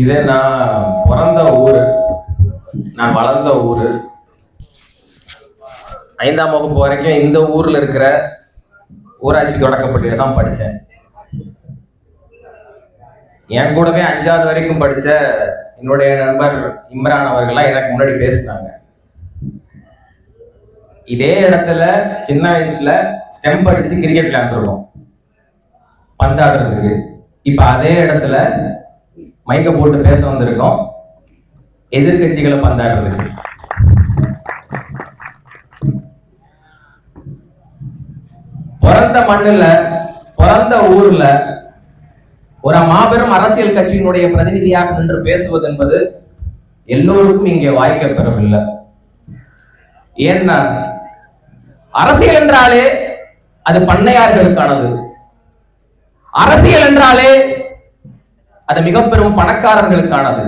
இது நான் பிறந்த ஊரு, நான் வளர்ந்த ஊரு. 5ஆம் வகுப்பு வரைக்கும் இந்த ஊர்ல இருக்கிற ஊராட்சி தொடக்கப்பள்ளியில தான் படித்தேன். என் கூடவே 5வது வரைக்கும் படிச்ச என்னுடைய நண்பர் இம்ரான் அவர்கள்லாம் எனக்கு முன்னாடி பேசினாங்க. இதே இடத்துல சின்ன வயசுல ஸ்டெம்ப் அடிச்சு கிரிக்கெட் விளையாண்டுருக்கோம் பந்தாடுறதுக்கு. இப்ப அதே இடத்துல மைக்க போட்டு பேச வந்திருக்கோம் எதிர்கட்சிகளை பந்தாடுறதுக்கு. பிறந்த மண்ணுல, பிறந்த ஊர்ல ஒரு மாபெரும் அரசியல் கட்சியினுடைய பிரதிநிதியாக நின்று பேசுவது என்பது எல்லோருக்கும் இங்கே வாய்க்க பெறவில்லை. ஏன்னா அரசியல் என்றாலே அது பண்ணையார்களுக்கானது. அரசியல் என்றாலே அது மிக பெரும் பணக்காரர்களுக்கானது.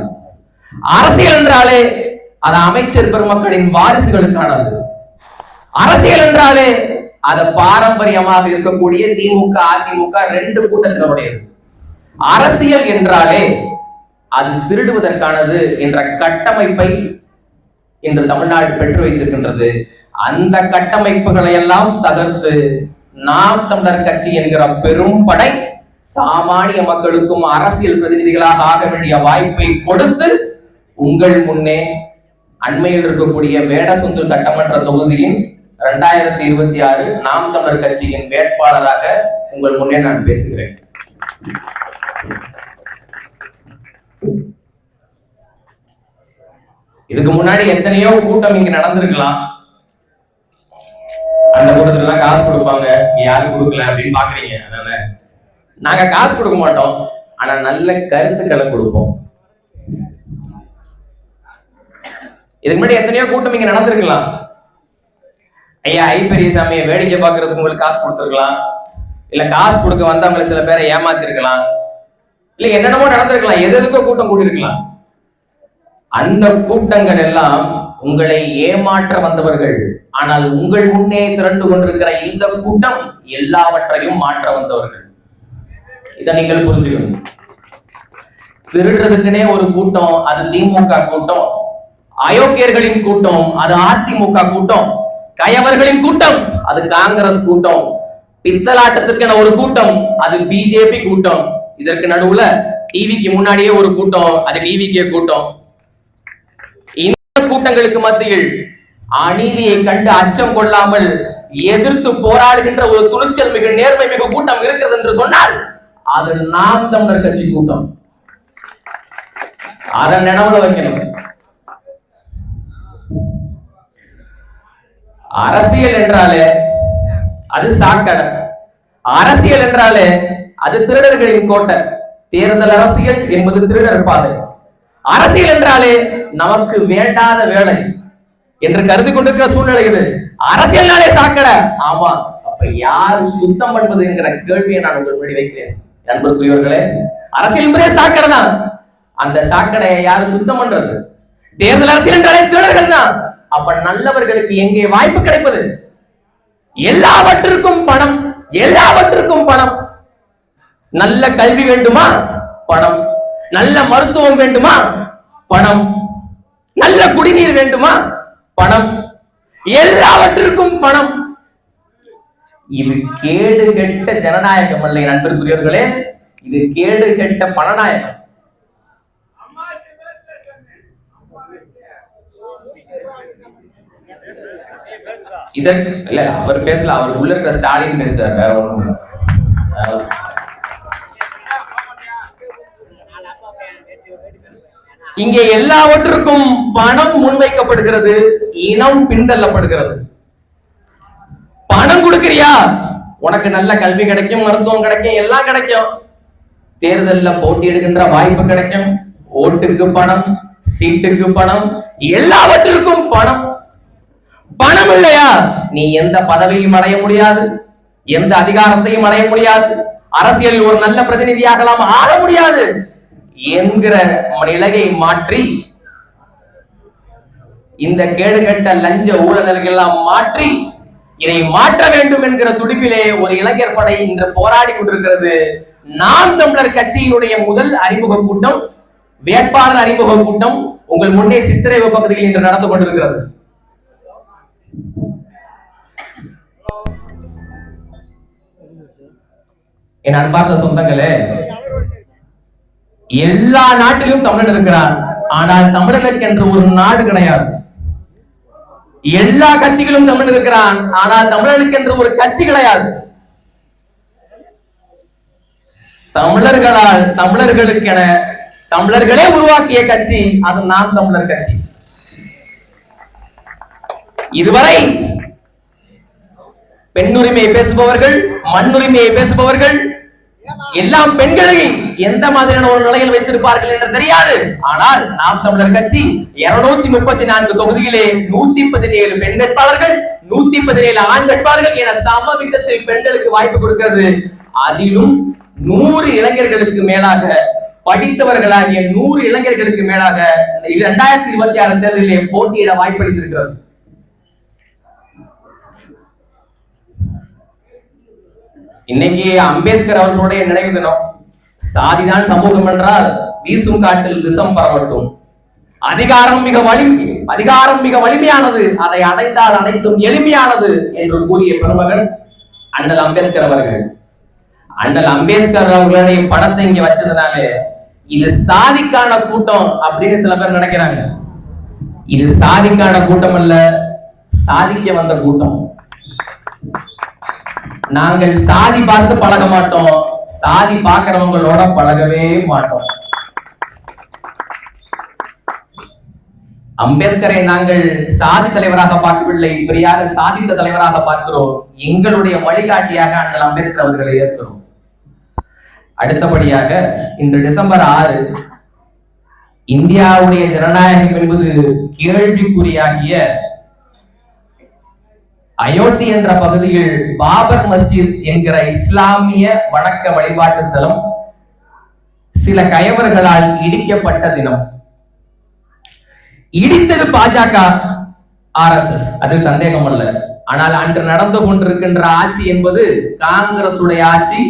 அரசியல் என்றாலே அது அமைச்சர் பெருமக்களின் வாரிசுகளுக்கானது. அரசியல் என்றாலே அது பாரம்பரியமாக இருக்கக்கூடிய திமுக அதிமுக 2 கூட்டத்தினருடையது. அரசியல் என்றாலே அது திருடுவதற்கானது என்ற கட்டமைப்பை இன்று தமிழ்நாடு பெற்று வைத்திருக்கின்றது. அந்த கட்டமைப்புகளை எல்லாம் தகர்த்து நாம் தமிழர் கட்சி என்கிற பெரும் படை சாமானிய மக்களுக்கும் அரசியல் பிரதிநிதிகளாக ஆக வேண்டிய வாய்ப்பை கொடுத்து உங்கள் முன்னே அண்மையில் இருக்கக்கூடிய வேடசந்தூர் சட்டமன்ற தொகுதியின் 2026 நாம் தமிழர் கட்சியின் வேட்பாளராக உங்கள் முன்னே நான் பேசுகிறேன். இதுக்கு முன்னாடி எத்தனையோ கூட்டம் இங்க நடந்திருக்கலாம். அந்த கூட்டத்துல எல்லாம் காசு கொடுப்பாங்க, யாரும் கொடுக்கல அப்படின்னு பாக்குறீங்க. அதனால நாங்க காசு கொடுக்க மாட்டோம், ஆனா நல்ல கருத்துக்களை கொடுப்போம். இதுக்கு முன்னாடி எத்தனையோ கூட்டம் இங்க நடந்திருக்கலாம். ஐயா பெரியசாமியை வேடிக்கை பார்க்கறதுக்கு உங்களுக்கு காசு கொடுத்துருக்கலாம், இல்ல காசு கொடுக்க வந்தவங்களை சில பேரை ஏமாத்திருக்கலாம், இல்ல என்னென்னமோ நடந்திருக்கலாம், எதற்கோ கூட்டம் கூட்டியிருக்கலாம். அந்த கூட்டங்கள் எல்லாம் உங்களை ஏமாற்ற வந்தவர்கள். ஆனால் உங்கள் முன்னே திரண்டு கொண்டிருக்கிற இந்த கூட்டம் எல்லாவற்றையும் மாற்ற வந்தவர்கள். இதை நீங்கள் புரிஞ்சுக்கணும். திருடுறதுக்குனே ஒரு கூட்டம், அது திமுக கூட்டம். அயோக்கியர்களின் கூட்டம், அது அதிமுக கூட்டம். கயவர்களின் கூட்டம், அது காங்கிரஸ் கூட்டம். பித்தலாட்டத்திற்கான ஒரு கூட்டம், அது பிஜேபி கூட்டம். இதற்கு நடுவுல டிவிக்கு முன்னாடியே ஒரு கூட்டம், அது டிவிகே கூட்டம். இந்த கூட்டங்களுக்கு மத்தியில் அநீதியை கண்டு அச்சம் கொள்ளாமல் எதிர்த்து போராடுகின்ற ஒரு துணிச்சல் மிக நேர்மை மிக கூட்டம் இருக்கிறது என்று சொன்னால் அது நாம் தமிழர் கட்சி கூட்டம். அதை நினைவுல வைக்கணும். அரசியல் என்றாலே அது சாக்கடை. அரசியல் என்றாலே அது திருடர்களின் கோட்டை. தேர்தல் அரசியல் என்பது திருடர் பாதை. அரசியல் என்றாலே நமக்கு வேண்டாத வேலை என்று கருதி கொண்டிருக்கிற சூழ்நிலை இது. அரசியல்னாலே சாக்கடை. ஆமா, அப்ப யார் சுத்தம் பண்ணுவது என்கிற கேள்வியை நான் உங்கள் முன்னாடி வைக்கிறேன். நண்பருக்குரியவர்களே, அரசியல் என்பதே சாக்கடை தான். அந்த சாக்கடையை யாரு சுத்தம் பண்றது? தேர்தல் அரசியல் என்றாலே திருடர்கள் தான். அப்ப நல்லவர்களுக்கு எங்கே வாய்ப்பு கிடைப்பது? எல்லாவற்றிற்கும் பணம், எல்லாவற்றிற்கும் பணம். நல்ல கல்வி வேண்டுமா? பணம். நல்ல மருத்துவம் வேண்டுமா? பணம். நல்ல குடிநீர் வேண்டுமா? பணம். எல்லாவற்றிற்கும் பணம். இது கேடு கெட்ட ஜனநாயகம் அல்ல நண்பருக்குரியவர்களே, இது கேடு கெட்ட பணநாயகம். இதற்கு இல்ல, அவர் பேசல, அவர் உள்ள இருக்கிற ஸ்டாலின் பேசுறாரு, வேற ஒண்ணும். இங்கே எல்லாவற்றுக்கும் பணம் முன்வைக்கப்படுகிறது, இனம் பின்தள்ளப்படுகிறது. பணம் கொடுக்கிறியா, உனக்கு நல்ல கல்வி கிடைக்கும், மருத்துவம் கிடைக்கும், எல்லாம் கிடைக்கும். தேர்தலில் போட்டி எடுக்கின்ற வாய்ப்பு கிடைக்கும். ஓட்டுக்கு பணம், சீட்டுக்கு பணம், எல்லாவற்றிற்கும் பணம். பணம் இல்லையா நீ எந்த பதவியும் அடைய முடியாது, எந்த அதிகாரத்தையும் அடைய முடியாது, அரசியலில் ஒரு நல்ல பிரதிநிதியாகலாம் ஆக முடியாது என்கிற நிலையை மாற்றி இந்த கேடுகட்ட லஞ்ச ஊழல்கள் எல்லாம் மாற்றி இதை மாற்ற வேண்டும் என்கிற துடிப்பிலே ஒரு இளைஞர் படை இன்று போராடி கொண்டிருக்கிறது. நாம் தமிழர் கட்சியினுடைய முதல் அறிமுக கூட்டம், வேட்பாளர் அறிமுக கூட்டம் உங்கள் முன்னே சித்திரை பகுதியில் இன்று நடந்து கொண்டிருக்கிறது. என் அன்பார்ந்த சொந்தங்களே, எல்லா நாட்டிலும் தமிழன் இருக்கிறார். ஆனால் தமிழனுக்கு என்று ஒரு நாடு கிடையாது. எல்லா கட்சிகளும் தமிழன் இருக்கிறான். ஆனால் தமிழனுக்கு என்று ஒரு கட்சி கிடையாது. தமிழர்களால் தமிழர்களுக்கென தமிழர்களே உருவாக்கிய கட்சி அது நாம் தமிழர் கட்சி. இதுவரை பெண்ணுரிமையை பேசுபவர்கள், மண்ணுரிமையை பேசுபவர்கள் எல்லாம் பெண்களை எந்த மாதிரியான ஒரு நிலையில் வைத்திருப்பார்கள் என்று தெரியாது. ஆனால் நாம் தமிழர் கட்சி 234 தொகுதியிலே 117 பெண் வேட்பாளர்கள், 117 ஆண் வேட்பாளர்கள் என சம விகிதத்தில் பெண்களுக்கு வாய்ப்பு கொடுக்கிறது. அதிலும் 100 இளைஞர்களுக்கு மேலாக படித்தவர்களாகிய 100 இளைஞர்களுக்கு மேலாக 2026 தேர்தலிலே போட்டியிட வாய்ப்பளித்திருக்கிறது. இன்னைக்கு அம்பேத்கர் அவர்களுடைய நினைவு தினம். சாதிதான் சமூகம் என்றால் வீசும் காட்டில் விஷம் பரவட்டும். அதிகாரம் மிக வலிமையானது, அதை அடைந்தால் அனைத்தும் எளிமையானது என்று கூறிய பெருமகன் அண்ணல் அம்பேத்கர் அவர்கள். அண்ணல் அம்பேத்கர் அவர்களுடைய படத்தை இங்க வச்சதுனாலே இது சாதிக்கான கூட்டம் அப்படின்னு சில பேர் நினைக்கிறாங்க. இது சாதிக்கான கூட்டம் அல்ல, சாதிக்க வந்த கூட்டம். நாங்கள் சாதி பார்த்து பழக மாட்டோம், சாதி பார்க்கிறவங்களோட பழகவே மாட்டோம். அம்பேத்கரை நாங்கள் சாதி தலைவராக பார்க்கவில்லை, பெரியாரை சாதித்த தலைவராக பார்க்கிறோம். எங்களுடைய வழிகாட்டியாக அண்ணல் அம்பேத்கர் அவர்களை ஏற்கிறோம். அடுத்தபடியாக இன்று டிசம்பர் 6 இந்தியாவுடைய ஜனநாயகம் என்பது கேள்விக்குறியாகிய அயோத்தி என்ற பகுதியில் பாபர் மஸ்ஜித் என்கிற இஸ்லாமிய வணக்க வழிபாட்டு ஸ்தலம் சில கயவர்களால் இடிக்கப்பட்ட தினம். இடித்தது பாஜக, RSS, அது சந்தேகம் அல்ல. ஆனால் அன்று நடந்து கொண்டிருக்கின்ற ஆட்சி என்பது காங்கிரஸ் உடைய ஆட்சி.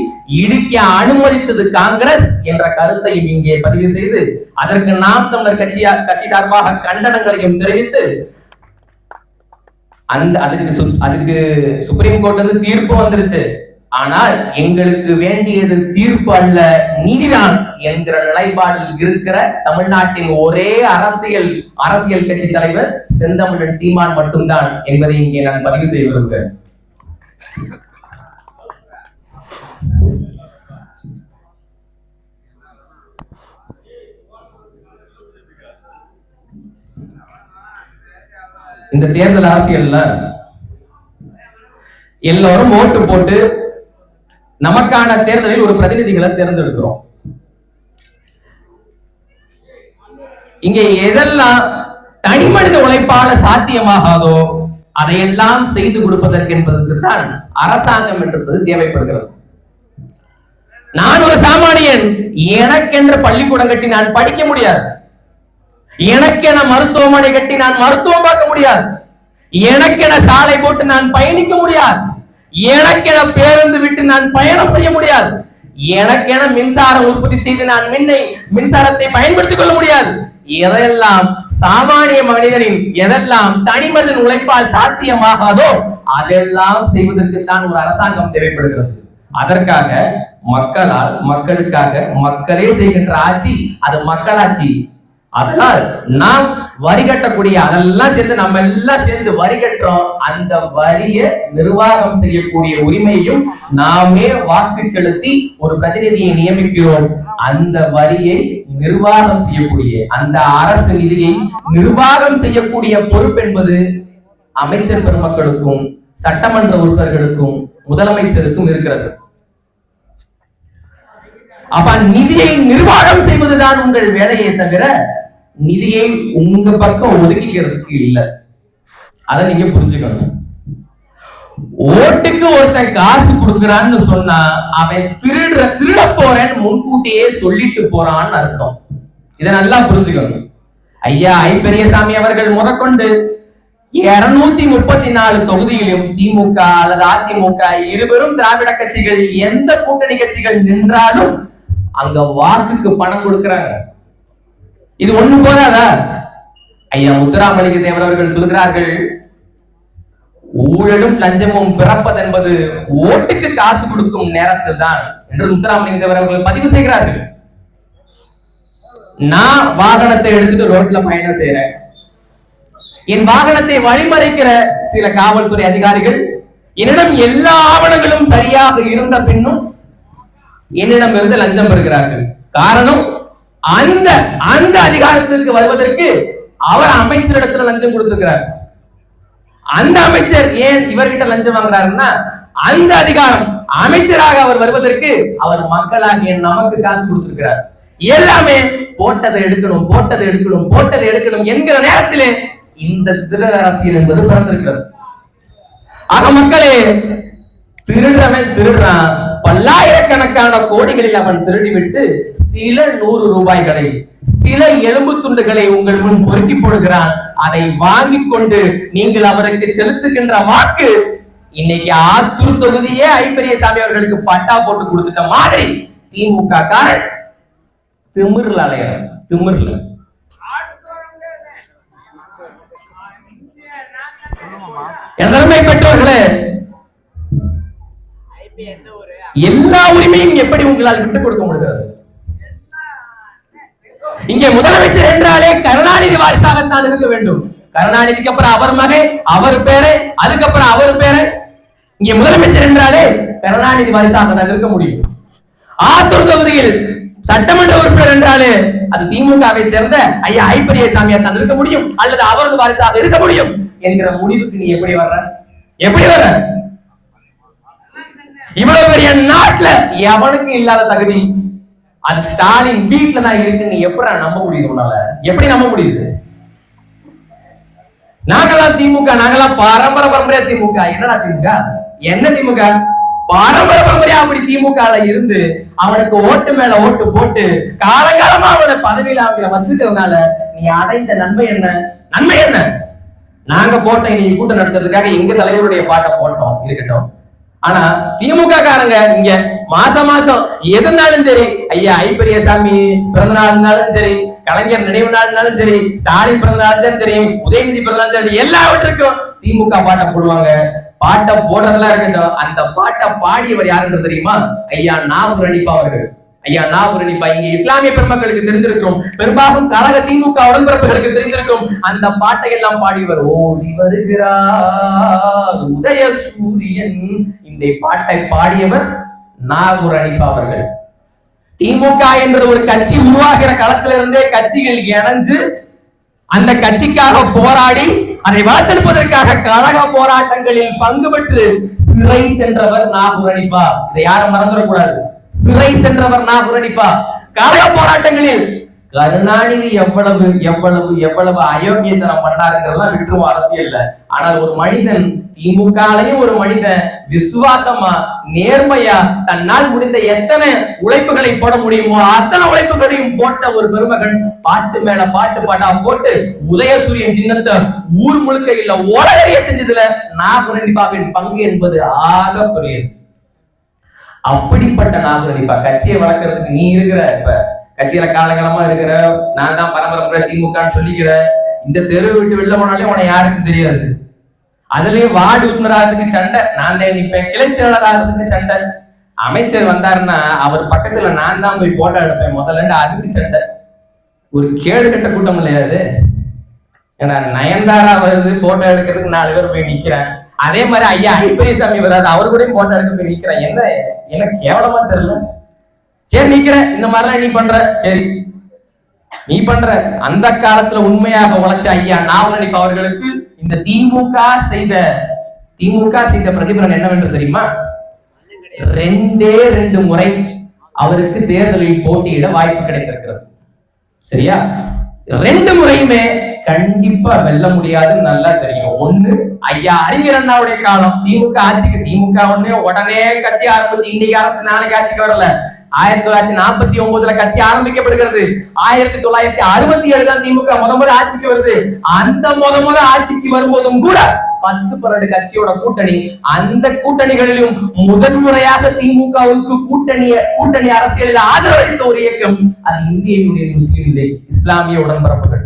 இடிக்க அனுமதித்தது காங்கிரஸ் என்ற கருத்தையும் இங்கே பதிவு செய்து அதற்கு நாம் தமிழர் கட்சி சார்பாக கண்டனங்களையும் தெரிவித்து அதுக்கு சுப்ரீம் கோர்ட் வந்து தீர்ப்பு வந்துருச்சு. ஆனால் எங்களுக்கு வேண்டியது தீர்ப்பு அல்ல, நீதிதான் என்கிற நிலைப்பாடில் இருக்கிற தமிழ்நாட்டின் ஒரே அரசியல் கட்சி தலைவர் செந்தமிழன் சீமான் மட்டும்தான் என்பதை இங்கே நான் பதிவு செய்ய விரும்புகிறேன். இந்த தேர்தல் அரசியல்ல எல்லாரும் ஓட்டு போட்டு நமக்கான தேர்தலில் ஒரு பிரதிநிதிகளை தேர்ந்தெடுக்கிறோம். இங்கே எதெல்லாம் தனி மனித உழைப்பால சாத்தியமாகாதோ அதையெல்லாம் செய்து கொடுப்பதற்கு என்பதற்கு தான் அரசாங்கம் என்பது தேவைப்படுகிறது. நான் ஒரு சாமானியன், எனக்கென்ற பள்ளிக்கூடம் கட்டி நான் படிக்க முடியாது. எனக்கென மருத்துவமனை கட்டி நான் மருத்துவம் பார்க்க முடியாது. எனக்கென சாலை போட்டு நான் பயணிக்க முடியாது. எனக்கென பேருந்து விட்டு நான் பயணம் செய்ய முடியாது. எனக்கென மின்சாரம் உற்பத்தி செய்து நான் மின்சாரத்தை பயன்படுத்திக் கொள்ள முடியாது. எதெல்லாம் சாமானிய மனிதனின் எதெல்லாம் தனி மனிதன் உழைப்பால் சாத்தியமாகாதோ அதெல்லாம் செய்வதற்கு தான் ஒரு அரசாங்கம் தேவைப்படுகிறது. அதற்காக மக்களால் மக்களுக்காக மக்களே செய்கின்ற ஆட்சி அது மக்களாட்சி. அதனால் நாம் வரி கட்டக்கூடிய அதெல்லாம் சேர்ந்து நம்ம எல்லாம் சேர்ந்து வரி கட்டுறோம். அந்த வரியை நிர்வாகம் செய்யக்கூடிய உரிமையையும் நாமே வாக்கு செலுத்தி ஒரு பிரதிநிதியை நியமிக்கிறோம். அந்த வரியை நிர்வாகம் செய்யக்கூடிய அந்த அரசு நிதியை நிர்வாகம் செய்யக்கூடிய பொறுப்பு என்பது அமைச்சர் பெருமக்களுக்கும் சட்டமன்ற உறுப்பினர்களுக்கும் முதலமைச்சருக்கும் இருக்கிறது. அப்ப நிதியை நிர்வாகம் செய்வதுதான் உங்கள் வேலையை தவிர நிதியை உங்க பக்கம் ஒதுக்கிக்கிறதுக்கு இல்ல. அதை நீங்க புரிஞ்சுக்கணும். ஓட்டுக்கு ஒருத்தன் காசு கொடுக்கிறான்னு சொன்னா அவன் திருட போறேன்னு முன்கூட்டியே சொல்லிட்டு போறான்னு அர்த்தம். இதை நல்லா புரிஞ்சுக்கணும். ஐயா ஐ பெரியசாமி அவர்கள் முதற்கொண்டு 234 தொகுதியிலும் திமுக அல்லது அதிமுக இருவரும் திராவிட கட்சிகள் எந்த கூட்டணி கட்சிகள் நின்றாலும் அங்க வாக்குக்கு பணம் கொடுக்கிறாங்க. இது ஒண்ணு போதாதா? ஐயா முத்துராமலிங்க தேவர் அவர்கள் சொல்கிறார்கள், ஊழலும் லஞ்சமும் பிறப்பதென்பது ஓட்டுக்கு காசு கொடுக்கும் நேரத்தில் தான் என்று முத்துராமலிங்க தேவர் அவர்கள் பதிவு செய்கிறார்கள். நான் வாகனத்தை எடுத்துட்டு ரோட்ல பயணம் செய்யறேன். என் வாகனத்தை வழிமறைக்கிற சில காவல்துறை அதிகாரிகள் என்னிடம் எல்லா ஆவணங்களும் சரியாக இருந்த பின்னும் என்னிடம் இருந்து லஞ்சம் பெறுகிறார்கள். காரணம், அந்த அந்த அதிகாரத்திற்கு வருவதற்கு அவர் அமைச்சரிடத்துல லஞ்சம் கொடுத்திருக்கிறார். அந்த அமைச்சர் ஏன் இவர்கிட்ட லஞ்சம் வாங்குறாருன்னா, அந்த அதிகாரம் அமைச்சராக அவர் வருவதற்கு அவர் மக்களாகிய நமக்கு காசு கொடுத்திருக்கிறார். எல்லாமே போட்டதை எடுக்கணும், போட்டதை எடுக்கணும், போட்டதை எடுக்கணும் என்கிற நேரத்திலே இந்த திருடர் அரசியல் என்பது பிறந்திருக்கிறது. ஆக மக்களே, திருடுறவன் திருடுறான். பல்லாயிரக்கணக்கான கோடிகளில் அவன் திருடிவிட்டு சில 100 ரூபாய்களை, சில எலும்பு துண்டுகளை உங்கள் முன் பொறுக்கி போடுகிறான். அதை வாங்கி கொண்டு நீங்கள் அவருக்கு செலுத்துகின்ற வாக்கு இன்னைக்கு ஆத்தூர் தொகுதியே ஐப்பெரியசாமி அவர்களுக்கு பட்டா போட்டு கொடுத்துட்ட மாதிரி திமுக காரன் திமிர்ல அலையறான். திமிர்ல எதன்மை பெற்றோர்களே, எல்லா உரிமையும் எப்படி உங்களால் விட்டுக் கொடுக்க முடிகிறது? இங்கே முதலமைச்சர் என்றாலே கருணாநிதி வாரிசாகத்தான் இருக்க வேண்டும். கருணாநிதிக்கு அப்புறம் அவர் மகன், அவர் பேரை, அதுக்கப்புறம் அவர் பேரை. இங்கே முதலமைச்சர் என்றாலே கருணாநிதி வாரிசாக தான் இருக்க முடியும். ஆத்தூர் தொகுதியில் சட்டமன்ற உறுப்பினர் என்றாலே அது திமுகவை சேர்ந்த ஐயா ஐப்பெரியசாமியா தான் இருக்க முடியும், அல்லது அவரது வாரிசாக இருக்க முடியும் என்கிற முடிவுக்கு நீ எப்படி வர்ற? எப்படி வர்ற? இவ்வளவு பெரிய நாட்டுல எவனுக்கு இல்லாத தகுதி அது ஸ்டாலின் வீட்டுல தான் இருக்கு. நீ எப்படி நம்ப முடியுது? உன்னால எப்படி நம்ப முடியுது? நாங்களாம் திமுக, நாங்களாம் பரம்பரையா திமுக. என்னடா திமுக? என்ன திமுக? பரம்பரையா அப்படி திமுக இருந்து அவனுக்கு ஓட்டு மேல ஓட்டு போட்டு காலங்காலமா அவனை பதவியில அவங்க வச்சுக்கிறதுனால நீ அடைந்த நன்மை என்ன? நன்மை என்ன? நாங்க போட்ட இன்னைக்கு கூட்டம் நடத்துறதுக்காக எங்க தலைவருடைய பாட்டை போட்டோம், இருக்கட்டும். ஆனா திமுக காரங்க இங்க மாசம் மாசம் எதுனாலும் சரி, ஐயா ஐப்பெரியசாமி பிறந்த நாள்னாலும் சரி, கலைஞர் நினைவு நாள்னாலும் சரி, ஸ்டாலின் பிறந்த நாள் சரி, உதயநிதி பிறந்த நாள் சரி, எல்லாவற்றுக்கும் திமுக பாட்டை போடுவாங்க. பாட்டை போடுறதெல்லாம் இருக்கட்டும், அந்த பாட்டை பாடியவர் யாருன்றது தெரியுமா? ஐயா நாகூர் ஹனீஃபா அவர்கள். ஐயா நாகூர் ஹனீஃபா இங்க இஸ்லாமிய பெருமக்களுக்கு தெரிந்திருக்கும், பெரும்பாலும் கழக திமுக உடன்பிறப்புகளுக்கு தெரிந்திருக்கும். அந்த பாட்டை எல்லாம் பாடியவர் ஓடி வருகிறார் உதய சூரியன். இந்த பாட்டை பாடியவர் நாகூர் ஹனீஃபா அவர்கள். திமுக என்ற ஒரு கட்சி உருவாகிற களத்தில இருந்தே கட்சிகள் இணைஞ்சு அந்த கட்சிக்காக போராடி அதை வளர்த்தெடுப்பதற்காக கழக போராட்டங்களில் பங்கு பெற்று சிறை சென்றவர் நாகூர் ஹனீஃபா. இதை யாரும் மறந்துடக்கூடாது. சிறை சென்றவர் நாகூர் ஹனீஃபா. கழக போராட்டங்களில் கருணாநிதி எவ்வளவு எவ்வளவு எவ்வளவு அயோக்கியத்தனம் பண்ணாருங்கிறதெல்லாம் விட்டுருவோம் அரசியல்ல. ஆனால் ஒரு மனிதன், திமுகலையும் ஒரு மனிதன் விசுவாசமா நேர்மையா தன்னால் முடிந்த எத்தனை உழைப்புகளை போட முடியுமோ அத்தனை உழைப்புகளையும் போட்ட ஒரு பெருமகன் பாட்டு மேல பாட்டு பாட்டா போட்டு உதயசூரியன் சின்னத்தை ஊர் முழுக்க இல்ல உலகறிய செஞ்சதுல நாகூர் ஹனீஃபாவின் பங்கு என்பது ஆக பெரியது. அப்படிப்பட்ட நாகூர் ஹனீஃபா கட்சியை வளர்க்கறதுக்கு நீ இருக்கிற, இப்ப கட்சியில காலகாலமா இருக்கிற, நான் தான் பரம்பரை திமுகன்னு சொல்லிக்கிற, இந்த தெரு விட்டு வெளில போனாலே உன யாருக்கும் தெரியாது. அதுலயும் வார்டு உறுப்பினராகிறதுக்கு சண்டை, நான் தான் நிற்பேன். கிளை செயலாளர் ஆகிறதுக்கு சண்டை. அமைச்சர் வந்தாருன்னா அவர் பக்கத்துல நான் தான் போய் போட்டோ எடுப்பேன் முதல்ல, அதுக்கு சண்டை. ஒரு கேடு கட்ட கூட்டம் இல்லையா அது? ஏன்னா நயன்தாரா வருது போட்டோ எடுக்கிறதுக்கு 4 பேர் போய் நிக்கிறேன். அதே மாதிரி ஐயா ஐப்பெரியசாமி வராது, அவரு கூட போட்டோ எடுக்க போய் நிக்கிறேன். என்ன எனக்கு கேவலமா தெரியல. சரி நிக்கிறேன், இந்த மாதிரிலாம் நீ பண்ற, சரி நீ பண்ற. அந்த காலத்துல உண்மையாக உழைச்ச ஐயா நாகூர் ஹனீஃபா அவர்களுக்கு இந்த திமுக செய்த பிரதிபலன் என்னவென்று தெரியுமா? 2 முறை அவருக்கு தேர்தலில் போட்டியிட வாய்ப்பு கிடைத்திருக்கிறது. சரியா? 2 முறையுமே கண்டிப்பா வெல்ல முடியாதுன்னு நல்லா தெரியும். ஒண்ணு ஐயா அறிஞர் அண்ணாவுடைய காலம், திமுக ஆட்சிக்கு, திமுக உடனே கட்சி ஆரம்பிச்சு இன்னைக்கு ஆரம்பிச்சு நாளைக்கு ஆட்சிக்கு வரல. 1949 கட்சி ஆரம்பிக்கப்படுகிறது. 1967 தான் திமுக முத ஆட்சிக்கு வருது. அந்த முத ஆட்சிக்கு வரும்போதும் கூட 10-12 கட்சியோட கூட்டணி. அந்த கூட்டணிகளிலும் முதன்முறையாக திமுகவுக்கு கூட்டணி அரசியலில் ஆதரவளித்த ஒரு இயக்கம் அது இந்திய யூனியன் முஸ்லீம் லீக், இஸ்லாமிய உடன்பிறப்புகள்.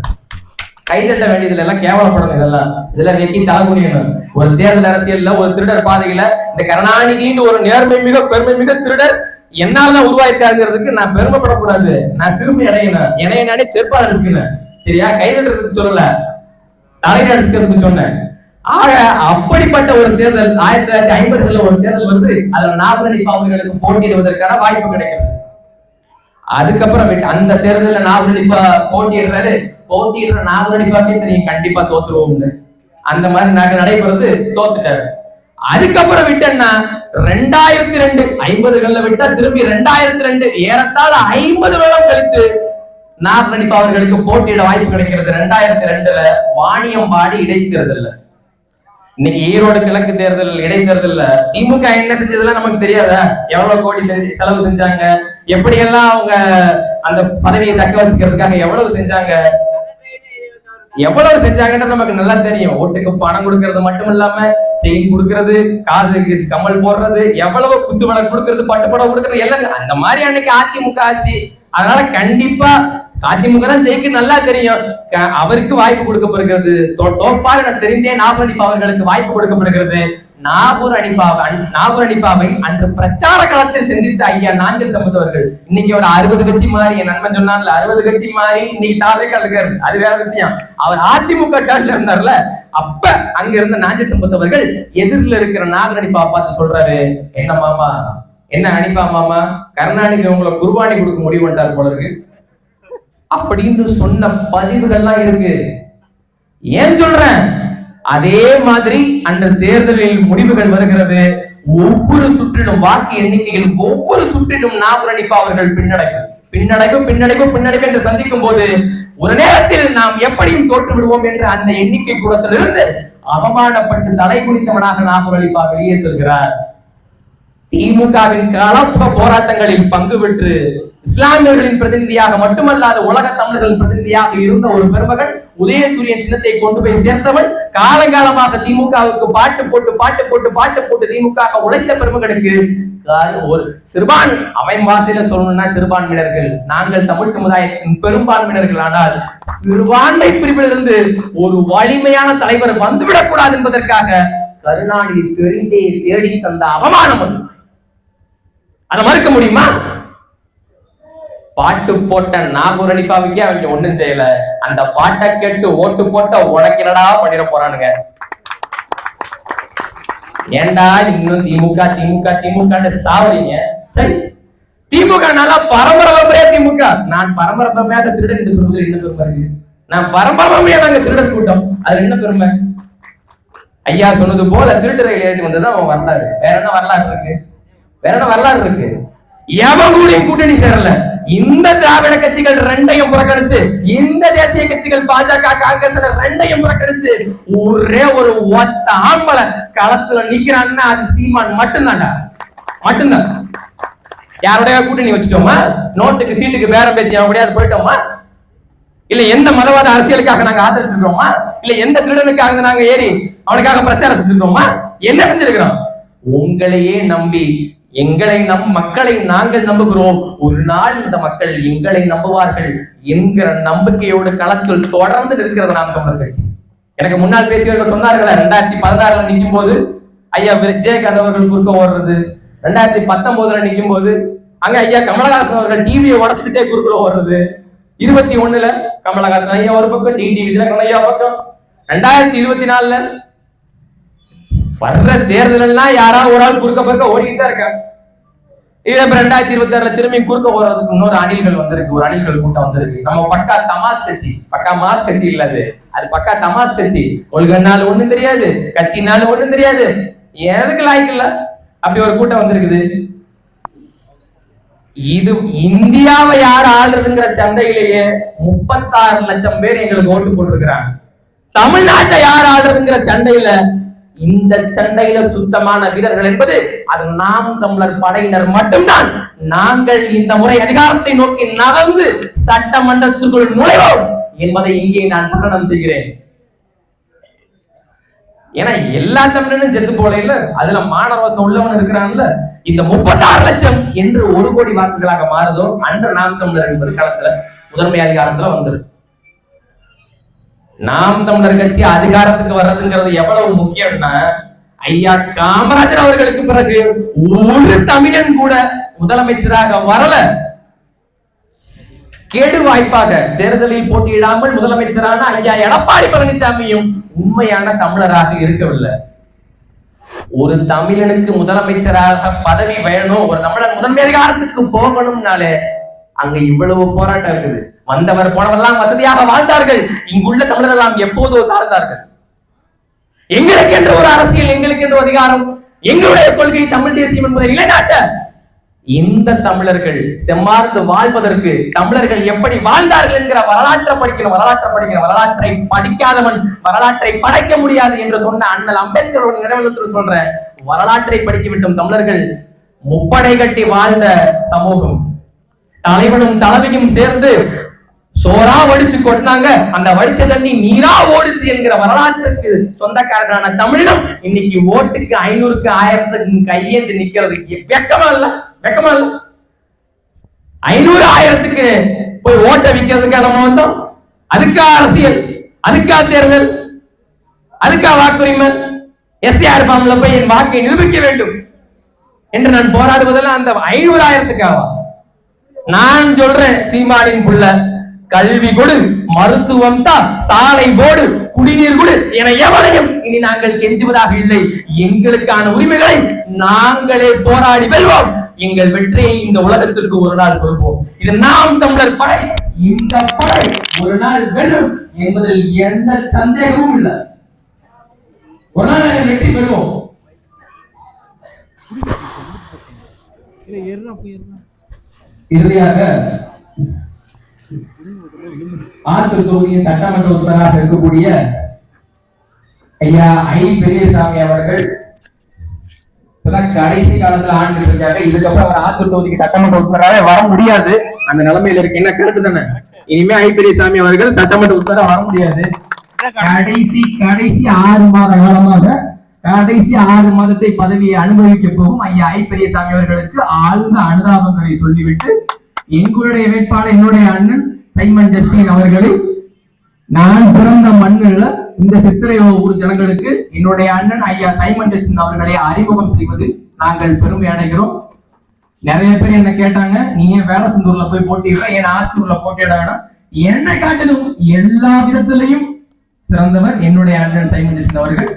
கைதட்ட வேண்டியதுல எல்லாம் கேவலப்படணும். இதெல்லாம் வெக்கி தாகுனியணும். ஒரு தேர்தல் அரசியல்ல ஒரு திருடர் பாதையில இந்த கருணாநிதின்னு ஒரு நேர்மை மிக பெருமை மிக திருடர் என்னாலதான் உருவாயிருக்காங்கிறதுக்கு நான் பெருமைப்படக்கூடாது. நான் சிறுமை அடையணும். நானே செருப்பால் அடிச்சுக்கணும். சரியா? கைதட்டுறதுக்கு சொல்லல, தலையில அடிச்சுக்கிறதுக்கு சொன்னேன். ஆக அப்படிப்பட்ட ஒரு தேர்தல் 1950 ஒரு தேர்தல் வந்து அதுல நாகூர் அவர்களுக்கு போட்டியிடுவதற்கான வாய்ப்பு கிடைக்கிறது. அதுக்கப்புறம் அந்த தேர்தல நாகூர் போட்டியிடுற நாகூர் தெரியும் கண்டிப்பா தோத்துருவோம்னு. அந்த மாதிரி நாங்க நடைபெறது தோத்துட்டாரு. அதுக்கப்புறம் விட்டேன்னா 2002 50 விட்டா திரும்பி 2002 ஏறத்தாழ 50 வருடம் கழித்து நாகூர் அவர்களுக்கு போட்டியிட வாய்ப்பு கிடைக்கிறது. 2002 வாணியம்பாடி இடைத்தேர்தல். இன்னைக்கு ஈரோடு கிழக்கு தேர்தல் இடைத்தேர்தல் திமுக என்ன செஞ்சதெல்லாம் நமக்கு தெரியாதா? எவ்வளவு கோடி செலவு செஞ்சாங்க, எப்படி எல்லாம் அவங்க அந்த பதவியை தக்க வச்சுக்கிறதுக்காக எவ்வளவு செஞ்சாங்கன்னு நமக்கு நல்லா தெரியும். ஓட்டுக்கு பணம் கொடுக்கறது மட்டும் இல்லாம செயின் கொடுக்கறது, காதுக்கு கம்மல் போடுறது, எவ்வளவு குத்துவளை கொடுக்கறது, பட்டுப்படம் கொடுக்கறது எல்லாம் அந்த மாதிரி அன்னைக்கு அதிமுக ஆட்சி. அதனால கண்டிப்பா அதிமுக தான் ஜெயிக்கு நல்லா தெரியும். அவருக்கு வாய்ப்பு கொடுக்கப்படுகிறது. தோப்பால் என தெரிந்தே நாகூர் அவர்களுக்கு வாய்ப்பு கொடுக்கப்படுகிறது. நாகூர் அனிஃபாவை அன்று பிரச்சார களத்தில் சந்தித்த ஐயா நாஞ்சில் சம்பத் அவர்கள் இன்னைக்கு ஒரு 60 கட்சி மாறி, என் நண்பன் சொன்னான்ல 60 கட்சி மாறி இன்னைக்கு தாவேக்கால இருக்காரு. அது வேற விஷயம். அவர் அதிமுக டான்ல இருந்தார்ல, அப்ப அங்க இருந்த நாஞ்சில் சம்பத் அவர்கள் எதிரில் இருக்கிற நாகூர் அனிஃபாவை பார்த்து சொல்றாரு, என்ன மாமா, என்ன அனிஃபா மாமா, கருணாநிதி உங்களை குர்பானி கொடுக்க முடிவு பண்ணிட்டார் போல இருக்கு அப்படின்னு சொன்ன பதிவுகள்லாம் இருக்கு. ஏன் சொல்றேன்? அதே மாதிரி அன்று தேர்தலில் முடிவுகள் வருகிறது. ஒவ்வொரு சுற்றிலும் வாக்கு எண்ணிக்கையில் ஒவ்வொரு சுற்றிலும் நாகூர் அனிஃபா அவர்கள் பின்னடைவு என்று சந்திக்கும் போது ஒரு நேரத்தில் நாம் எப்படியும் தோற்று விடுவோம் என்று அந்த எண்ணிக்கை கூடத்திலிருந்து அவமானப்பட்டு தலை குனிந்தவனாக நாகூர் அனிஃபா வெளியே செல்கிறார். திமுகவின் கலப்ப போராட்டங்களில் பங்கு பெற்று இஸ்லாமியர்களின் பிரதிநிதியாக மட்டுமல்லாத உலக தமிழர்களின் பிரதிநிதியாக இருந்த ஒரு பெருமகன், உதயசூரியன் சின்னத்தை கொண்டு போய் சேர்த்தவன், காலங்காலமாக திமுகவுக்கு பாட்டு போட்டு திமுக உழைத்த பெருமகனுக்கு ஒரு சிறுபான் அவன் வாசையில சொல்லணும்னா சிறுபான்மையினர்கள், நாங்கள் தமிழ் சமுதாயத்தின் பெரும்பான்மையினர்கள், ஆனால் சிறுபான்மை பிரிவிலிருந்து ஒரு வலிமையான தலைவர் வந்துவிடக் கூடாது என்பதற்காக கருணாநிதி தெரிந்தே தேடி தந்த அவமானம் அது. அதை மறுக்க முடியுமா? பாட்டு போட்ட நாகூர் அனிஃபாவுக்கே அவங்க ஒண்ணும் செய்யல. அந்த பாட்டை கேட்டு ஓட்டு போட்ட உனக்கினடா பண்ணிட போறானுங்க. ஏண்டா இன்னும் திமுக சாவறீங்க? சரி, திமுக நல்லா பரம்பரை திமுக. நான் பரம்பரையாக திருடன் என்று சொல்வது என்ன பெருமை இருக்கு? நான் பரம்பரையா நாங்க திருடன் கூட்டம், அது என்ன பெருமை? ஐயா சொன்னது போல திருட்டுரை ஏறிட்டு வந்ததுதான் அவன் வரலாறு. வேற என்ன வரலாறு இருக்கு? எவன் கூட்டணி சேரல. இந்த திராவிட கட்சிகள் ரெண்டையும் புறக்கணிச்சு, இந்த தேசிய கட்சிகள் பாஜக காங்கிரஸ் ரெண்டையும் புறக்கணிச்சு ஒரே ஒரு ஒத்த ஆம்பளை களத்துல நிக்கிறான்னா அது சீமான் மட்டும்தான். யாருடைய கூட்டணி வச்சுட்டோமா? நோட்டுக்கு சீட்டுக்கு பேரம் பேசி அவன் போயிட்டோமா? இல்ல எந்த மதவாத அரசியலுக்காக நாங்க ஆதரிச்சிருக்கோமா? இல்ல எந்த திருடனுக்காக நாங்க ஏறி அவனுக்காக பிரச்சாரம் செஞ்சிருக்கோமா? என்ன செஞ்சிருக்கிறோம்? உங்களையே நம்பி மக்களை நாங்கள் நம்புகிறோம். ஒரு நாள் இந்த மக்கள் எங்களை நம்புவார்கள் என்கிற நம்பிக்கையோடு களத்தில் தொடர்ந்து நிற்கிறது நாம் தமிழர் கட்சி. எனக்கு முன்னால் பேசியவர்கள் சொன்னார்கள், 2016 நிற்கும் போது ஐயா விஜயகாந்த் அவர்கள் குறுக்க ஓடுறது, 2019 நிற்கும் போது அங்க ஐயா கமலஹாசன் அவர்கள் டிவியை உடச்சுக்கிட்டே குறுக்குள்ள ஓடுறது, 21 கமலஹாசன் ஐயா ஒரு பக்கம், டிடிவி ஐயா பக்கம், 2024 வர்ற தேர்தல் எல்லாம் யாராவது ஒரு ஆள் குறுக்க பறக்க ஓடிட்டு தான் இருக்காங்க. இதே 2026 திரும்பி குறுக்க ஓடுறதுக்கு இன்னொரு அணில்கள் வந்திருக்கு, ஒரு அணில்கள் கூட்டம் வந்திருக்கு. நம்ம பக்கா மாஸ் கட்சி இல்ல, அது பக்கா தமாஸ் கட்சி. கொள்கைனாலும் ஒண்ணும் தெரியாது, கட்சினாலும் ஒண்ணும் தெரியாது, எதுக்கு லாய்க்கு இல்ல, அப்படி ஒரு கூட்டம் வந்திருக்குது. இது இந்தியாவை யார் ஆளுறதுங்கிற சந்தையிலேயே 36 லட்சம் பேர் எங்களுக்கு ஓட்டு போட்டிருக்கிறாங்க. தமிழ்நாட்டை யார் ஆளுறதுங்கிற சண்டையில இந்த சண்டையில சுத்தமான வீரர்கள் என்பது அது நாம் தமிழர் படையினர் மட்டும்தான். நாங்கள் இந்த முறை அதிகாரத்தை நோக்கி நகர்ந்து சட்டமன்றத்திற்குள் நுழைவோம் என்பதை இங்கே நான் பிரகடனம் செய்கிறேன். ஏன்னா எல்லா தமிழனும் செத்து போல இல்ல, அதுல மானரோசம் உள்ளவன் இருக்கிறான்ல. இந்த 36 லட்சம் என்று 1 கோடி வாக்குகளாக மாறுதோ அன்று நாம் தமிழர் என்பது காலத்துல முதன்மை அதிகாரத்துல வந்துரு. நாம் தமிழர் கட்சி அதிகாரத்துக்கு வர்றதுங்கிறது எவ்வளவு முக்கியம்னா, ஐயா காமராஜர் அவர்களுக்கு பிறகு ஒரு தமிழன் கூட முதலமைச்சராக வரல. கேடு வாய்ப்பாக தேர்தலில் போட்டியிடாமல் முதலமைச்சரான ஐயா எடப்பாடி பழனிசாமியும் உண்மையான தமிழராக இருக்கவில்லை. ஒரு தமிழனுக்கு முதலமைச்சராக பதவி வேணும், ஒரு தமிழன் முதன்மை அதிகாரத்துக்கு போகணும்னாலே அங்க இவ்வளவு போராட்டம் இருக்குது. வந்தவர் போனவரெல்லாம் வசதியாக வாழ்ந்தார்கள். இங்குள்ள தமிழர் எல்லாம் எப்போதோ தாழ்ந்தார்கள். எங்களுக்கு என்ற ஒரு அரசியல், எங்களுக்கு என்ற அதிகாரம், எங்களுடைய கொள்கை தமிழ் தேசியம் என்பதை நிலைநாட்ட இந்த தமிழர்கள் செம்மார்ந்து வாழ்வதற்கு தமிழர்கள் எப்படி வாழ்ந்தார்கள் என்கிற வரலாற்றை படிக்கணும். வரலாற்றை படிக்காதவன் வரலாற்றை படைக்க முடியாது என்று சொன்ன அண்ணல் அம்பேத்கர் நினைவகத்தில் சொல்ற வரலாற்றை படித்துவிட்டோம். தமிழர்கள் முப்படை கட்டி வாழ்ந்த சமூகம். தலைவனும் தலைவியும் சேர்ந்து சோறா வடிச்சு கொட்டினாங்க, அந்த வடிச்ச தண்ணி நீரா ஓடிச்சு என்கிற வரலாற்றுக்கு சொந்தக்காரர்களான தமிழினம் இன்னைக்கு ஓட்டுக்கு 500க்கு 1000க்கு கையேந்து நிக்கிறது வெக்கமா இல்ல? 500 1000க்கு போய் ஓட்ட விக்கிறதுக்கு நம்ம வந்தோம். அதுக்கா அரசியல், அதுக்கா தேர்தல், அதுக்கா வாக்குரிமை? எஸ்ஆர் ஃபார்ம்ல போய் என் வாக்கை நிரூபிக்க வேண்டும் என்று நான் போராடுவதெல்லாம் அந்த 500 1000க்காவா? நான் சொல்றேன், சீமானின் புள்ள கல்வி கொடு, மருத்துவம் தான், சாலை போடு, குடிநீர் கொடு என எவரையும் இனி நாங்கள் கெஞ்சுவதாக இல்லை. எங்களுக்கான உரிமைகளை நாங்களே போராடி வெல்வோம். எங்கள் வெற்றியை இந்த உலகத்திற்கு ஒரு நாள் சொல்வோம். இது நாம் தமிழர் படை. இந்த படை ஒரு நாள் வெல்லும் என்பதில் எந்த சந்தேகமும் இல்லை. ஒரு நாள் வெற்றி பெறுவோம். இறுதியாக ஆத்தூர் தொகுதியின் சட்டமன்ற உறுப்பினராக இருக்கக்கூடிய ஐயா ஐ பெரியசாமி அவர்கள் கடைசி காலத்துல ஆண்டு இருக்காங்க. இதுக்கப்புறம் அவர் ஆத்தூர் தொகுதிக்கு சட்டமன்ற உறுப்பினராக வர முடியாது. அந்த நிலைமையில இருக்கு. என்ன கருத்து தானே? இனிமே ஐ பெரியசாமி அவர்கள் சட்டமன்ற உறுப்பினராக வர முடியாது. கடைசி 6 மாத காலமாக கடைசி 6 மாதத்தை பதவியை அனுபவிக்க போகும் ஐயா ஐ பெரியசாமி அவர்களுக்கு ஆழ்ந்த அனுதாபங்களை சொல்லிவிட்டு, எங்களுடைய வேட்பாளர் என்னுடைய அண்ணன் சைமன் ஜஸ்டின் அவர்களை நான் பிறந்த மண்ணில் இந்த சித்திரை ஊர் ஜனங்களுக்கு என்னுடைய அண்ணன் ஐயா சைமன் ஜஸ்டின் அவர்களை அறிமுகம் செய்வது நாங்கள் பெருமை அடைகிறோம். நிறைய பேர் என்ன கேட்டாங்க, நீ ஏன் வேடசந்தூர்ல போய் போட்டியிட, ஏன் ஆத்தூர்ல போட்டியிட வேணாம்? என்னை காட்டிலும் எல்லா விதத்திலையும் சிறந்தவர் என்னுடைய அண்ணன் சைமன் ஜஸ்டின் அவர்கள்.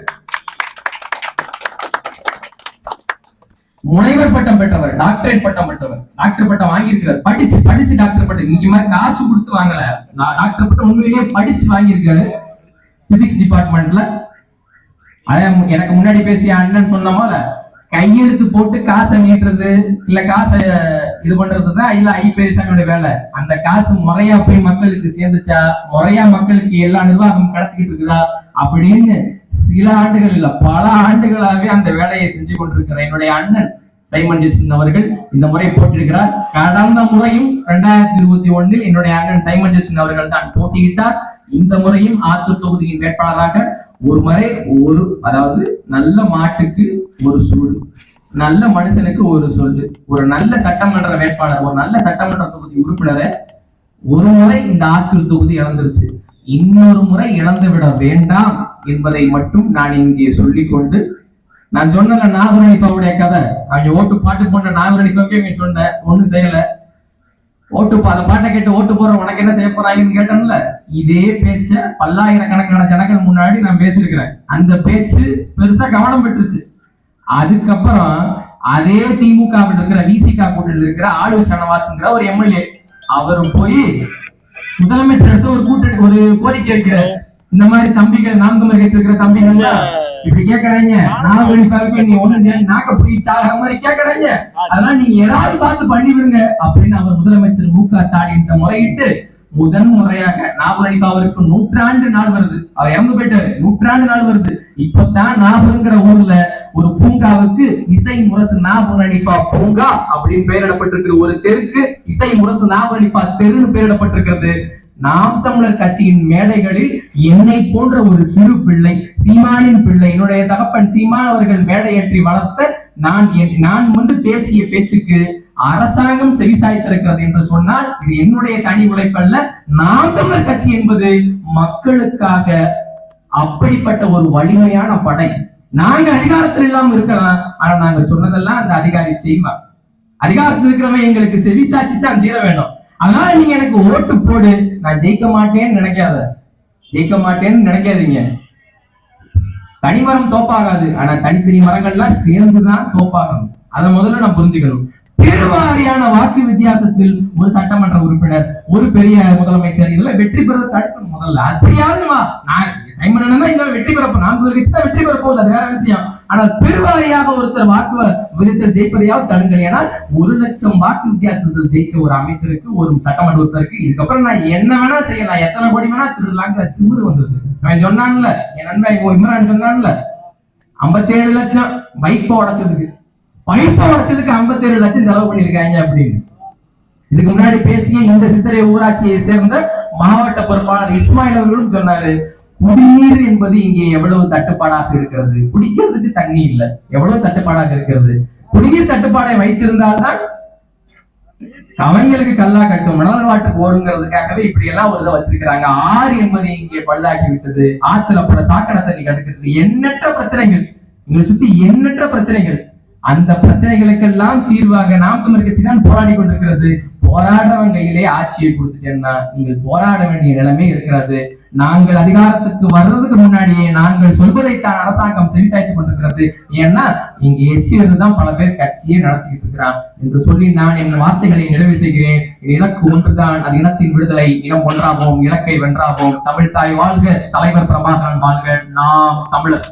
முனைவர் பட்டம் பெற்றவர், டாக்டரேட் பட்டம் பெற்றவர், டாக்டர் பட்டம் வாங்கியிருக்கிறார். படிச்சு டாக்டர் பட்டம், இங்க மாதிரி காசு கொடுத்து வாங்கல, டாக்டர் பட்டம் உண்மையிலேயே படிச்சு வாங்கியிருக்காரு பிசிக்ஸ் டிபார்ட்மெண்ட்ல. எனக்கு முன்னாடி பேசிய அண்ணன் சொன்னமால கையெழுத்து போட்டு காசை நீட்டுறது இல்ல காசை இது பண்றதுதான் இல்ல ஐ பெரியசாமியோட வேலை. அந்த காசு முறையா போய் மக்களுக்கு சேர்ந்துச்சா, முறையா மக்களுக்கு எல்லா நிர்வாகம் கிடைச்சிக்கிட்டு இருக்குதா அப்படின்னு சில ஆண்டுகள் இல்ல பல ஆண்டுகளாகவே அந்த வேலையை செஞ்சு கொண்டிருக்கிற என்னுடைய அண்ணன் சைமன் ஜஸ்டின் அவர்கள் இந்த முறை போட்டியிருக்கிறார். கடந்த முறையும் 2021 என்னுடைய அண்ணன் சைமன் ஜஸ்டின் அவர்கள் தான் போட்டியிட்டார். இந்த முறையும் ஆத்தூர் தொகுதியின் வேட்பாளராக ஒரு முறை அதாவது நல்ல மாட்டுக்கு ஒரு சூடு, நல்ல மனுஷனுக்கு ஒரு சொல்லு, ஒரு நல்ல சட்டமன்ற வேட்பாளர், ஒரு நல்ல சட்டமன்ற தொகுதி உறுப்பினரை ஒரு முறை இந்த ஆத்தூர் தொகுதி இழந்துருச்சு. இன்னொரு முறை இழந்து விட வேண்டாம் என்பதை மட்டும் நான் இங்கே சொல்லிக்கொண்டு, நான் சொன்ன நாகரணிப்பாவுடைய கதை, அவங்க ஓட்டு பாட்டு போன்ற நாகரணிப்பாவே சொன்ன ஒண்ணு செய்யல. ஓட்டு அந்த பாட்டை கேட்டு ஓட்டு போற உனக்கு என்ன செய்ய போறாங்கன்னு கேட்டேன்ல, இதே பேச்ச பல்லாயிரக்கணக்கான ஜனங்கள் முன்னாடி நான் பேசியிருக்கிறேன். அந்த பேச்சு பெருசா கவனம் பெற்றுச்சு. அதுக்கப்புறம் அதே திமுக இருக்கிற விசிகா கூட்டத்தில் இருக்கிற ஆளு சனவாசுங்கிற ஒரு எம்எல்ஏ அவர் போய் முதலமைச்சர் எடுத்து ஒரு கோரிக்கை வைக்கிறார். இந்த மாதிரி தம்பிகள் நாம் தமிழ் இருக்கிற தம்பிகள் இப்படி கேட்கறாங்க, நீ ஒண்ணு நாக்க பிடிச்சாக மாதிரி கேட்கறாங்க, அதெல்லாம் நீங்க ஏதாவது பார்த்து பண்ணி விடுங்க அப்படின்னு அவர் முதலமைச்சர் மு க ஸ்டாலின் முறையிட்டு முதன் முறையாக நாகூர் ஹனீஃபா அவருக்கு 100 நாள் வருது. அவர் இறந்து போயிட்டாரு, 100 நாள் வருது. இப்பதான் நாகூர்ங்கிற ஊர்ல ஒரு பூங்காவுக்கு இசை முரசு நாகூர் ஹனீஃபா பூங்கா அப்படின்னு பெயரிடப்பட்டிருக்கு. ஒரு தெருக்கு இசை முரசு நாகூர் ஹனீஃபா தெருன்னு பெயரிடப்பட்டிருக்கிறது. நாம் தமிழர் கட்சியின் மேடைகளில் என்னை போன்ற ஒரு சிறு பிள்ளை, சீமானின் பிள்ளை, என்னுடைய தகப்பன் சீமான் அவர்கள் மேடையேற்றி வளர்த்த நான் வந்து பேசிய பேச்சுக்கு அரசாங்கம் செவிசாய்த்திருக்கிறது என்று சொன்னால் இது என்னுடைய தனி உழைப்பல்ல. நாம் தமிழர் கட்சி என்பது மக்களுக்காக அப்படிப்பட்ட ஒரு வலிமையான படை. நாங்க அதிகாரத்தில் இல்லாம இருக்கலாம், ஆனா நாங்க சொன்னதெல்லாம் அந்த அதிகாரி செய்வார். அதிகாரத்தில் இருக்கிறவன் எங்களுக்கு செவிசாட்சி தான் தீர வேண்டும். அதனால நீங்க எனக்கு ஓட்டு போடு, நான் ஜெயிக்க மாட்டேன்னு நினைக்காதீங்க. தனிமரம் தோப்பாகாது, ஆனா தனித்தனி மரங்கள்லாம் சேர்ந்துதான் தோப்பாகணும். அதை முதல்ல நான் புரிஞ்சுக்கணும். பெருவாரியான வாக்கு வித்தியாசத்தில் ஒரு சட்டமன்ற உறுப்பினர், ஒரு பெரிய முதலமைச்சர் இதெல்லாம் வெற்றி பெற தடுக்கணும் முதல்ல. அப்படியாவது நான் சைமன் தான் இந்த வெற்றி பெறப்போம், 40 கட்சி தான் வெற்றி பெறப்போகுது, அது வேற விஷயம். ஆனால் பெருவாரியாக ஒருத்தர் வாக்கு விதத்தில் ஜெயிப்பதையாவது தடுங்கள். ஏன்னா 1,00,000 வாக்கு வித்தியாசத்தில் ஜெயிச்ச ஒரு அமைச்சருக்கு, ஒரு சட்டமன்ற உறுப்பினருக்கு இதுக்கப்புறம் நான் என்ன வேணா செய்யலாம், எத்தனை கோடி வேணா திருடலாங்கிற திமிரு வந்தது. அவன் சொன்னான்ல, என் நண்பன் இம்ரான் சொன்னான்ல, 57 லட்சம் பைப்பை உடைச்சதுக்கு 57 லட்சம் செலவு பண்ணிருக்காங்க அப்படின்னு. இதுக்கு முன்னாடி பேசிய இந்த சித்திரை ஊராட்சியை சேர்ந்த மாவட்ட பொறுப்பாளர் இஸ்மாயில் அவர்களும் சொன்னாரு, குடிநீர் என்பது இங்கே எவ்வளவு தட்டுப்பாடாக இருக்கிறது, குடிக்கிறதுக்கு தண்ணி இல்ல, எவ்வளவு தட்டுப்பாடாக இருக்கிறது. குடிநீர் தட்டுப்பாடை வைத்திருந்தால்தான் கவங்களுக்கு கல்லா கட்டும், மணல்வாட்டுக்கு ஓடுங்கிறதுக்காகவே இப்படி எல்லாம் ஒரு இதை வச்சிருக்கிறாங்க. ஆறு என்பது இங்கே பழுதாக்கி விட்டது, ஆத்துல பல சாக்கடை தண்ணி கட்டுக்கிறது, எண்ணற்ற பிரச்சனைகள் எங்களை சுத்தி, எண்ணற்ற பிரச்சனைகள். அந்த பிரச்சனைகளுக்கெல்லாம் தீர்வாக நாம் தமிழர் கட்சி தான் போராடி கொண்டிருக்கிறது. போராடுறவன் கையிலே ஆட்சியை கொடுத்துட்டேன்னா நீங்கள் போராட வேண்டிய நிலைமை இருக்கிறது. நாங்கள் அதிகாரத்துக்கு வர்றதுக்கு முன்னாடியே நாங்கள் சொல்வதைத்தான் அரசாங்கம் செவிசாய்த்துக் கொண்டிருக்கிறது. ஏன்னா இங்க எச்சியிலிருந்துதான் பல பேர் கட்சியை நடத்திட்டு இருக்கிறான் என்று சொல்லி நான் என் வார்த்தைகளை நிறைவு செய்கிறேன். இலக்கு ஒன்றுதான், அது இனத்தின் விடுதலை. இனம் ஒன்றாவோம், இலக்கை வென்றாவோம். தமிழ் தாய் வாழ்க, தலைவர் பிரபாகரன் வாழ்க, நாம் தமிழர்.